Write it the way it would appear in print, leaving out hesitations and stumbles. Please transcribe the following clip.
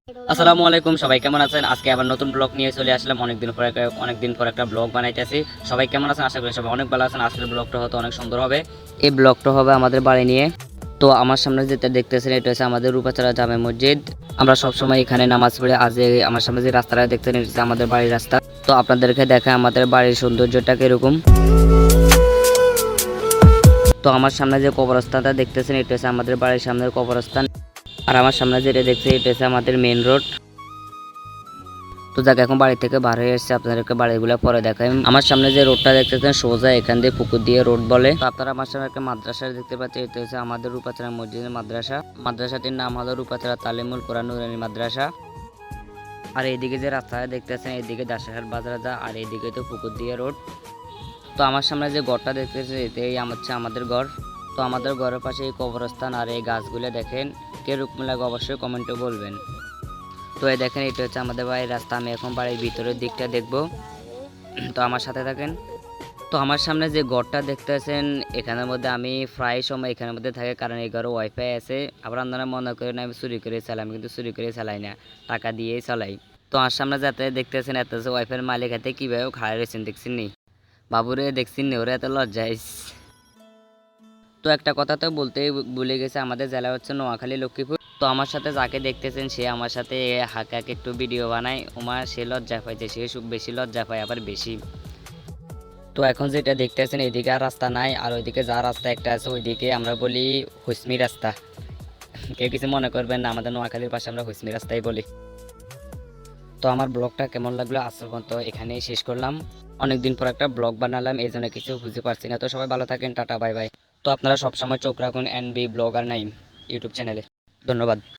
আসসালামু আলাইকুম, সবাই কেমন আছেন? আজকে আবার নতুন ব্লগ নিয়ে চলে আসলাম। অনেকদিন পর একটা ব্লগ বানাইতেছি। সবাই কেমন আছেন? আশা করি সবাই অনেক ভালো আছেন। আজকের ব্লগটা হয়তো অনেক সুন্দর হবে। এই ব্লগটা হবে আমাদের বাড়ি নিয়ে। তো আমার সামনে যেটা দেখতেছেন এটা হচ্ছে আমাদের রূপাচারা জামে মসজিদ। আমরা সবসময় এখানে নামাজ পড়ে। আজ আমার সামনে যে রাস্তাটা দেখতেছেন এটা হচ্ছে আমাদের বাড়ির রাস্তা। তো আপনাদেরকে দেখা আমাদের বাড়ির সৌন্দর্যটা কিরকম। তো আমার সামনে যে কবরস্থানটা দেখতেছেন এটা হচ্ছে আমাদের বাড়ির সামনের কবরস্থান। আর আমার সামনে যেটা দেখছেন এটা হচ্ছে আমাদের মেইন রোড। তো যাক, এখন বাড়ি থেকে বার হয়ে এসেছে, আপনাদেরকে বাড়িগুলো পরে দেখাই। আমার সামনে যে রোডটা দেখতেছেন সোজা এখান দিয়ে পুকুর দিয়ে রোড বলে। তো আপনারা আমার সামনে একটা মাদ্রাসা দেখতে পাচ্ছেন, এটা হচ্ছে আমাদের রূপাচারা মসজিদের মাদ্রাসা। মাদ্রাসাটির নাম হলো রূপাচারা তালিমুল কোরআন নুরানী মাদ্রাসা। আর এইদিকে যে রাস্তাটা দেখতেছেন এইদিকে দাসেরহাট বাজার যা, আর এইদিকে তো পুকুর দিয়ে রোড। তো আমার সামনে যে ঘরটা দেখতেছেন এটাই হচ্ছে আমাদের ঘর। তো আমাদের ঘরের পাশে এই কবরস্থান আর এই গাছগুলো দেখেন কিরকম লাগে অবশ্যই কমেন্টে বলবেন। তো এই দেখেন এটা হচ্ছে আমাদের বাড়ির রাস্তা। আমি এখন বাড়ির ভিতরের দিকটা দেখব, তো আমার সাথে থাকেন। তো আমার সামনে যে ঘরটা দেখতেছেন এখানের মধ্যে আমি প্রায় সময় এখানের মধ্যে থাকি, কারণ এই ঘরে ওয়াইফাই আছে। আবার আপনারা মনে করেন আমি চুরি করে চালাই, আমি কিন্তু চুরি করে চালাই না, টাকা দিয়েই চালাই। তো আমার সামনে যাতে দেখতেছেন এত ওয়াইফাইয়ের মালিক হাতে কীভাবে খাড়া রয়েছেন দেখছেন নি, বাবুরে দেখছেন নি, ওরা এত লজ্জায়। তো একটা কথা তো বলতেই ভুলে গেছে, আমাদের জেলা হচ্ছে নোয়াখালী লক্ষ্মীপুর। তো আমার সাথে যাকে দেখতেছেন সে আমার সাথে হাঁকাকে একটু ভিডিও বানায়, সে লজ্জা পাইছে, সে বেশি লজ্জা পায় আবার বেশি। তো এখন যেটা দেখতেছেন এদিকে আর রাস্তা নাই, আর ওইদিকে যা রাস্তা একটা আছে ওইদিকে আমরা বলি হুসমি রাস্তা। কেউ কিছু মনে করবেন না, আমাদের নোয়াখালীর পাশে আমরা হুসমি রাস্তাই বলি। তো আমার ব্লগটা কেমন লাগলো আজ পর্যন্ত এখানেই শেষ করলাম। অনেকদিন পর একটা ব্লগ বানালাম, এই জন্য কিছু বুঝতে পারছি না। তো সবাই ভালো থাকেন, টাটা বাই বাই। তো আপনারা সবসময় চোখ রাখুন এনবি ব্লগার নাইম ইউটিউব চ্যানেলে। ধন্যবাদ।